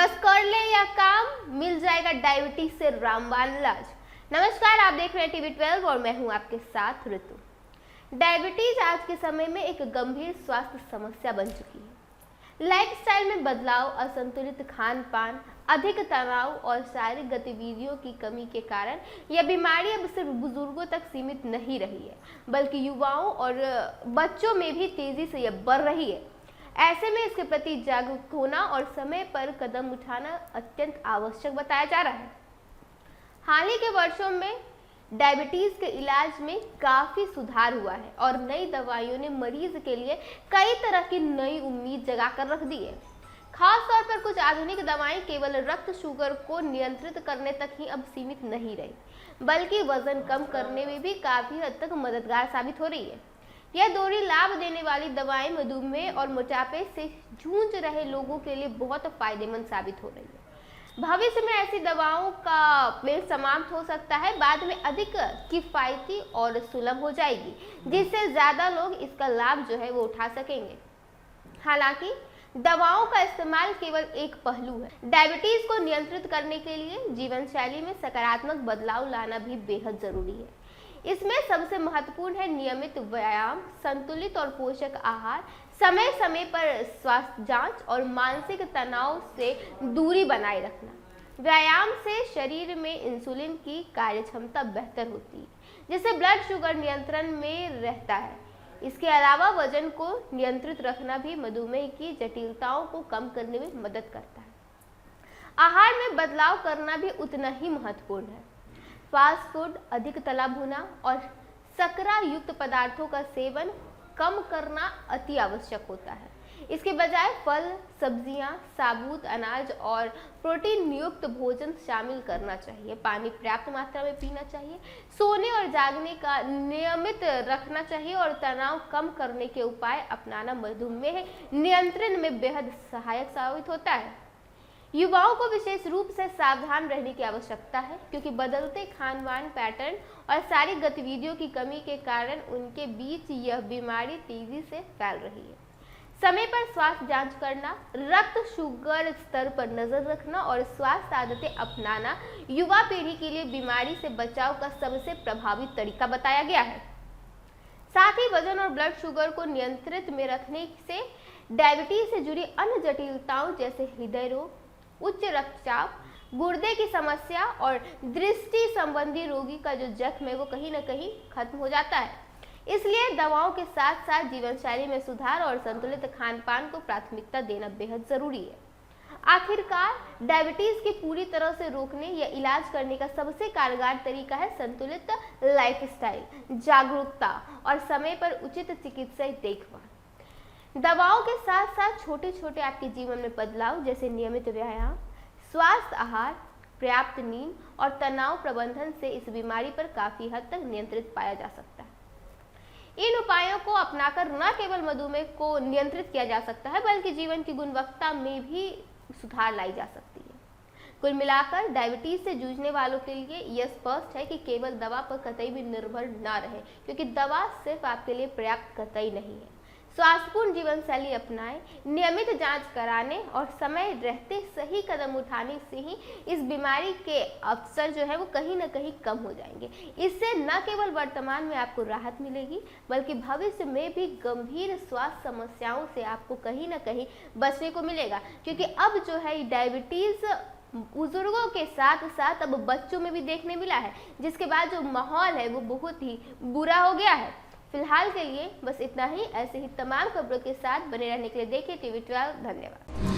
बस कर ले या काम, मिल जाएगा डायबिटीज से रामबाण इलाज। नमस्कार, आप देख रहे हैं टीवी 12 और मैं हूं आपके साथ ऋतु। डायबिटीज आज के समय में एक गंभीर स्वास्थ्य समस्या बन चुकी है। लाइफस्टाइल में बदलाव, असंतुलित खान पान, अधिक तनाव और शारीरिक गतिविधियों की कमी के कारण यह बीमारी अब सिर्फ बुजुर्गों तक सीमित नहीं रही है, बल्कि युवाओं और बच्चों में भी तेजी से यह बढ़ रही है। ऐसे में इसके प्रति जागरूक होना और समय पर कदम उठाना अत्यंत आवश्यक बताया जा रहा है। हाल ही के वर्षों में डायबिटीज के इलाज में काफी सुधार हुआ है और नई दवाइयों ने मरीज के लिए कई तरह की नई उम्मीद जगा कर रख दी है। खास तौर पर कुछ आधुनिक दवाएं केवल रक्त शुगर को नियंत्रित करने तक ही अब सीमित नहीं रही, बल्कि वजन कम करने में भी काफी हद तक मददगार साबित हो रही है। यह दोहरी लाभ देने वाली दवाएं मधुमेह और मोटापे से जूझ रहे लोगों के लिए बहुत फायदेमंद साबित हो रही है। भविष्य में ऐसी दवाओं का पेड़ समाप्त हो सकता है, बाद में अधिक किफायती और सुलभ हो जाएगी, जिससे ज्यादा लोग इसका लाभ जो है वो उठा सकेंगे। हालांकि दवाओं का इस्तेमाल केवल एक पहलू है। डायबिटीज को नियंत्रित करने के लिए जीवन शैली में सकारात्मक बदलाव लाना भी बेहद जरूरी है। इसमें सबसे महत्वपूर्ण है नियमित व्यायाम, संतुलित और पोषक आहार, समय समय पर स्वास्थ्य जांच और मानसिक तनाव से दूरी बनाए रखना। व्यायाम से शरीर में इंसुलिन की कार्यक्षमता बेहतर होती है, जिससे ब्लड शुगर नियंत्रण में रहता है। इसके अलावा वजन को नियंत्रित रखना भी मधुमेह की जटिलताओं को कम करने में मदद करता है। आहार में बदलाव करना भी उतना ही महत्वपूर्ण है। फास्ट फूड, अधिक तला भुना और शर्करा युक्त पदार्थों का सेवन कम करना अति आवश्यक होता है। इसके बजाय फल, सब्जियां, साबुत अनाज और प्रोटीन युक्त भोजन शामिल करना चाहिए। पानी पर्याप्त मात्रा में पीना चाहिए। सोने और जागने का नियमित रखना चाहिए और तनाव कम करने के उपाय अपनाना मधुमेह नियंत्रण में बेहद सहायक साबित होता है। युवाओं को विशेष रूप से सावधान रहने की आवश्यकता है, क्योंकि बदलते खान-पान पैटर्न और शारीरिक गतिविधियों की कमी के कारण उनके बीच यह बीमारी तेजी से फैल रही है। समय पर स्वास्थ्य जांच करना, रक्त शुगर स्तर पर नजर रखना और स्वास्थ्य आदतें अपनाना युवा पीढ़ी के लिए बीमारी से बचाव का सबसे प्रभावी तरीका बताया गया है। साथ ही वजन और ब्लड शुगर को नियंत्रित में रखने से डायबिटीज से जुड़ी अन्य जटिलताओं जैसे हृदय रोग, उच्च रक्तचाप, गुर्दे की समस्या और दृष्टि संबंधी रोगी का जो जख्म है वो कहीं ना कहीं खत्म हो जाता है। इसलिए दवाओं के साथ साथ जीवन शैली में सुधार और संतुलित खान पान को प्राथमिकता देना बेहद जरूरी है। आखिरकार डायबिटीज की पूरी तरह से रोकने या इलाज करने का सबसे कारगर तरीका है संतुलित लाइफस्टाइल, जागरूकता और समय पर उचित चिकित्सीय देखभाल। दवाओं के साथ साथ छोटे छोटे आपके जीवन में बदलाव जैसे नियमित व्यायाम, स्वास्थ्य आहार, पर्याप्त नींद और तनाव प्रबंधन से इस बीमारी पर काफी हद तक नियंत्रित पाया जा सकता है। इन उपायों को अपनाकर न केवल मधुमेह को नियंत्रित किया जा सकता है, बल्कि जीवन की गुणवत्ता में भी सुधार लाई जा सकती है। कुल मिलाकर डायबिटीज से जूझने वालों के लिए यह स्पष्ट है कि केवल दवा पर कतई भी निर्भर न रहे, क्योंकि दवा सिर्फ आपके लिए पर्याप्त कतई नहीं है। स्वास्थ्यपूर्ण जीवन शैली अपनाएं, नियमित जांच कराने और समय रहते सही कदम उठाने से ही इस बीमारी के अवसर जो है वो कहीं ना कहीं कम हो जाएंगे। इससे न केवल वर्तमान में आपको राहत मिलेगी, बल्कि भविष्य में भी गंभीर स्वास्थ्य समस्याओं से आपको कहीं ना कहीं बचने को मिलेगा, क्योंकि अब जो है डायबिटीज बुजुर्गों के साथ साथ अब बच्चों में भी देखने मिला है, जिसके बाद जो माहौल है वो बहुत ही बुरा हो गया है। फिलहाल के लिए बस इतना ही। ऐसे ही तमाम खबरों के साथ बने रहने के लिए देखिए टीवी 12। धन्यवाद।